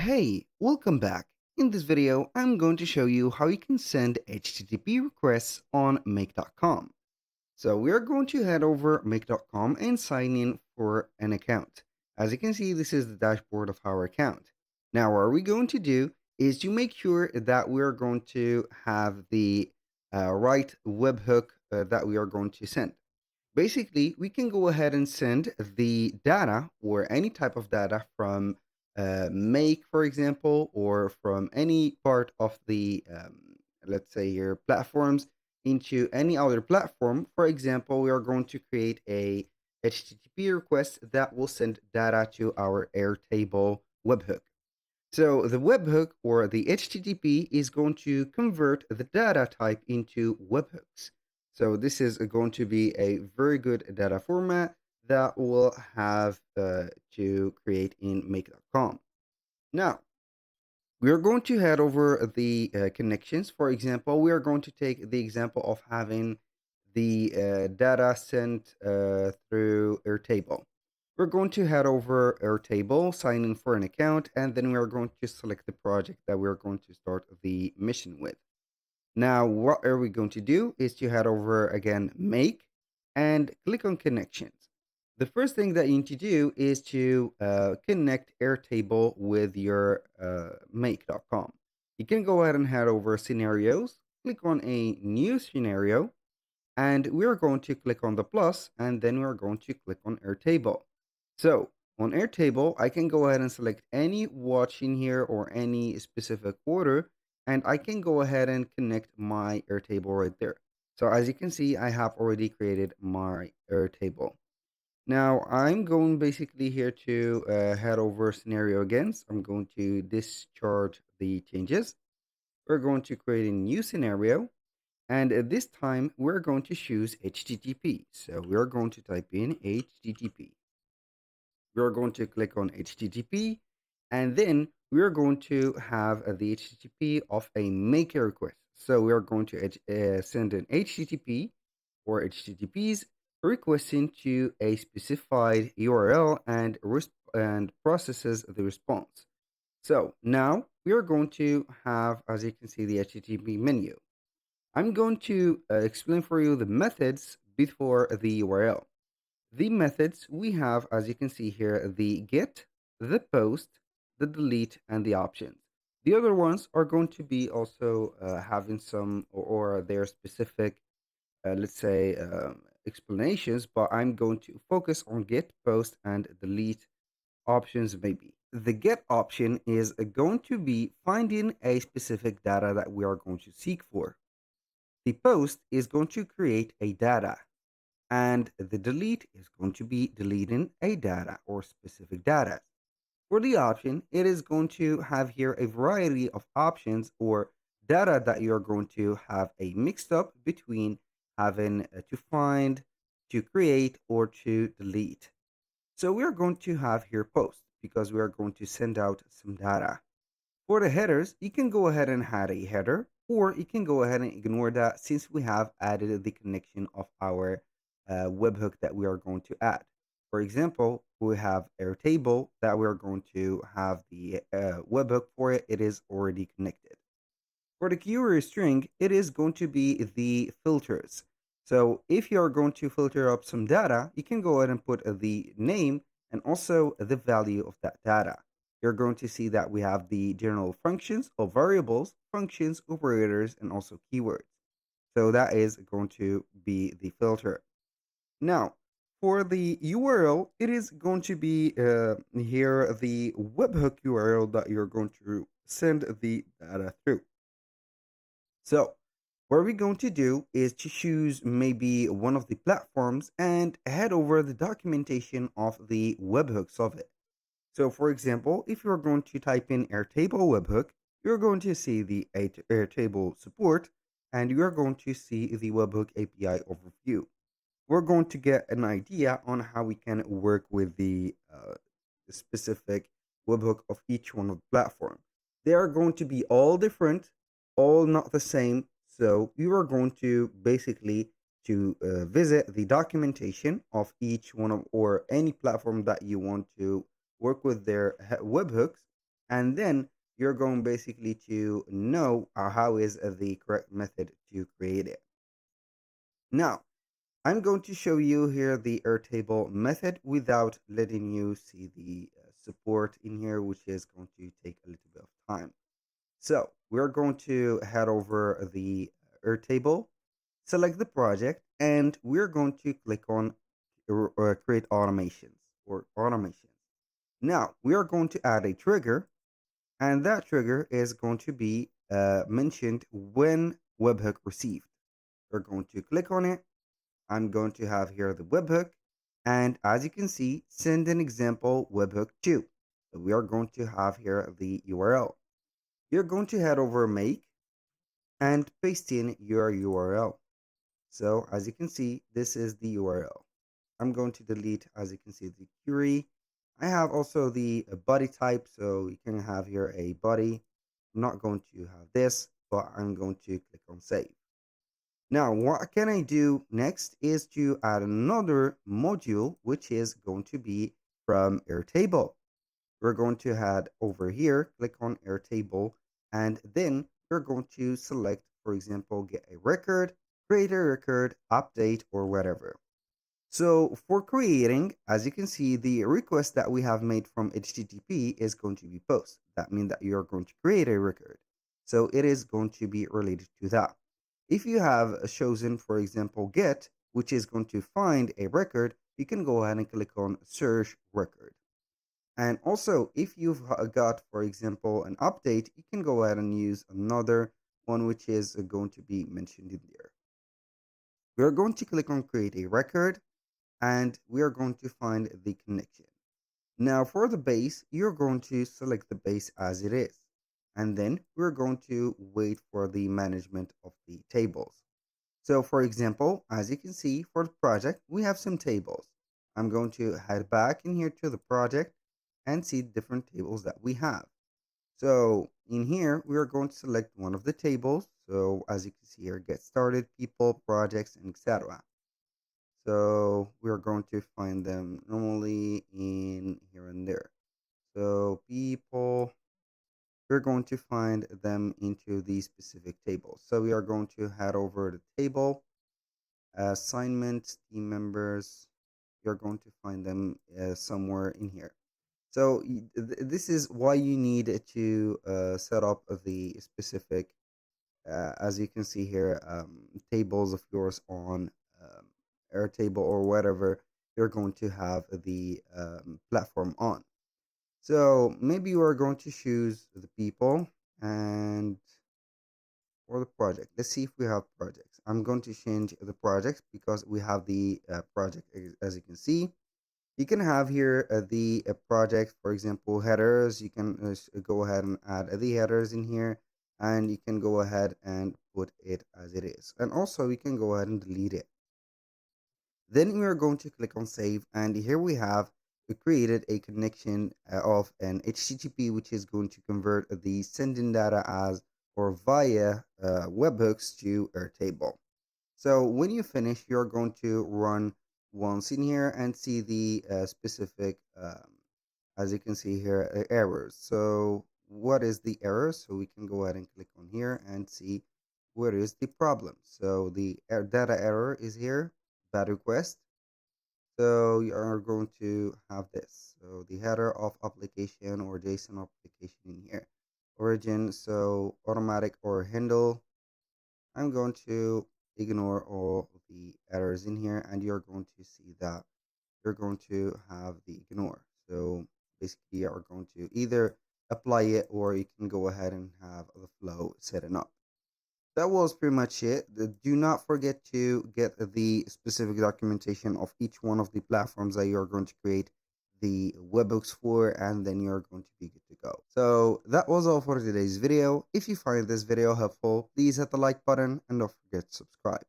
Hey, welcome back. In this video, I'm going to show you how you can send HTTP requests on Make.com. So we are going to head over Make.com and sign in for an account. As you can see, this is the dashboard of our account. Now, what we're going to do is to make sure that we're going to have the right webhook that we are going to send. Basically, we can go ahead and send the data or any type of data from Make, for example, or from any part of the, let's say here, platforms into any other platform. For example, we are going to create a HTTP request that will send data to our Airtable webhook. So the webhook or the HTTP is going to convert the data type into webhooks. So this is going to be a very good data format that will have to create in make.com. Now, we are going to head over the connections. For example, we are going to take the example of having the data sent through Airtable. We're going to head over Airtable, sign in for an account, and then we are going to select the project that we're going to start the mission with. Now, what are we going to do is to head over again, Make, and click on Connections. The first thing that you need to do is to connect Airtable with your Make.com. You can go ahead and head over Scenarios, click on a new scenario, and we're going to click on the plus, and then we're going to click on Airtable. So on Airtable, I can go ahead and select any watch in here or any specific order, and I can go ahead and connect my Airtable right there. So as you can see, I have already created my Airtable. Now I'm going basically here to head over scenario again. So I'm going to discharge the changes. We're going to create a new scenario. And this time we're going to choose HTTP. So we're going to type in HTTP. We're going to click on HTTP, and then we're going to have the HTTP of a make a request. So we're going to send an HTTP or HTTPs requesting to a specified URL and processes the response. So now we are going to have, as you can see, the HTTP menu. I'm going to explain for you the methods before the URL. The methods we have, as you can see here, the get, the post, the delete, and the options. The other ones are going to be also having some or their specific, let's say, explanations, but I'm going to focus on get, post, and delete options maybe. The get option is going to be finding a specific data that we are going to seek for. The post is going to create a data, and the delete is going to be deleting a data or specific data. For the option, it is going to have here a variety of options or data that you're going to have a mixed up between having to find, to create, or to delete. So we're going to have here post because we are going to send out some data. For the headers, you can go ahead and add a header, or you can go ahead and ignore that since we have added the connection of our webhook that we are going to add. For example, we have Airtable that we are going to have the webhook for it. It is already connected. For the query string, it is going to be the filters. So if you are going to filter up some data, you can go ahead and put the name and also the value of that data. You're going to see that we have the general functions or variables, functions, operators, and also keywords. So that is going to be the filter. Now, for the URL, it is going to be here the webhook URL that you're going to send the data through. So, what we're going to do is to choose maybe one of the platforms and head over the documentation of the webhooks of it. So, for example, if you're going to type in Airtable webhook, you're going to see the Airtable support and you're going to see the webhook API overview. We're going to get an idea on how we can work with the specific webhook of each one of the platform. They are going to be all different, all not the same. So you are going to basically to visit the documentation of each one of or any platform that you want to work with their webhooks, And then you're going basically to know how is the correct method to create it. Now, I'm going to show you here the Airtable method without letting you see the support in here, which is going to take a little bit of time. So we're going to head over the Airtable, select the project, and we're going to click on create automations or automations. Now we are going to add a trigger, and that trigger is going to be mentioned when webhook received. We're going to click on it. I'm going to have here the webhook, and as you can see, send an example webhook to. So we are going to have here the URL. You're going to head over make and paste in your URL. So as you can see, this is the URL. I'm going to delete, as you can see, the query. I have also the body type, so you can have here a body. I'm not going to have this, but I'm going to click on save. Now, what can I do next is to add another module, which is going to be from Airtable. We're going to head over here, click on Airtable, and then we're going to select, for example, get a record, create a record, update, or whatever. So for creating, as you can see, the request that we have made from HTTP is going to be post. That means that you're going to create a record. So it is going to be related to that. If you have chosen, for example, get, which is going to find a record, you can go ahead and click on search record. And also, if you've got, for example, an update, you can go ahead and use another one, which is going to be mentioned in there. We're going to click on create a record, and we are going to find the connection. Now for the base, you're going to select the base as it is. And then we're going to wait for the management of the tables. So for example, as you can see for the project, we have some tables. I'm going to head back in here to the project and see different tables that we have. So in here, we are going to select one of the tables. So as you can see here, get started, people, projects, and etc. So we're going to find them normally in here and there. So people, we're going to find them into these specific tables. So we are going to head over the table, assignments, team members. You're going to find them somewhere in here. So this is why you need to set up the specific, as you can see here, tables of yours on Airtable or whatever you're going to have the platform on. So maybe you are going to choose the people and or the project. Let's see if we have projects. I'm going to change the projects because we have the project as you can see. You can have here the project, for example, headers. You can go ahead and add the headers in here, and you can go ahead and put it as it is. And also, you can go ahead and delete it. Then we are going to click on save, and here we created a connection of an HTTP, which is going to convert the sending data as or via webhooks to Airtable. So when you finish, you're going to run once in here and see the specific, as you can see here, errors. So what is the error? So we can go ahead and click on here and see what is the problem. So the data error is here, bad request. So you are going to have this. So the header of application or JSON application in here. Origin, so automatic or handle. I'm going to ignore all the errors in here, and you're going to see that you're going to have the ignore. So basically you are going to either apply it or you can go ahead and have the flow setting up. That was pretty much it. Do not forget to get the specific documentation of each one of the platforms that you're going to create the webhooks for, and then you're going to be good to go. So that was all for today's video. If you find this video helpful, please hit the like button and don't forget to subscribe.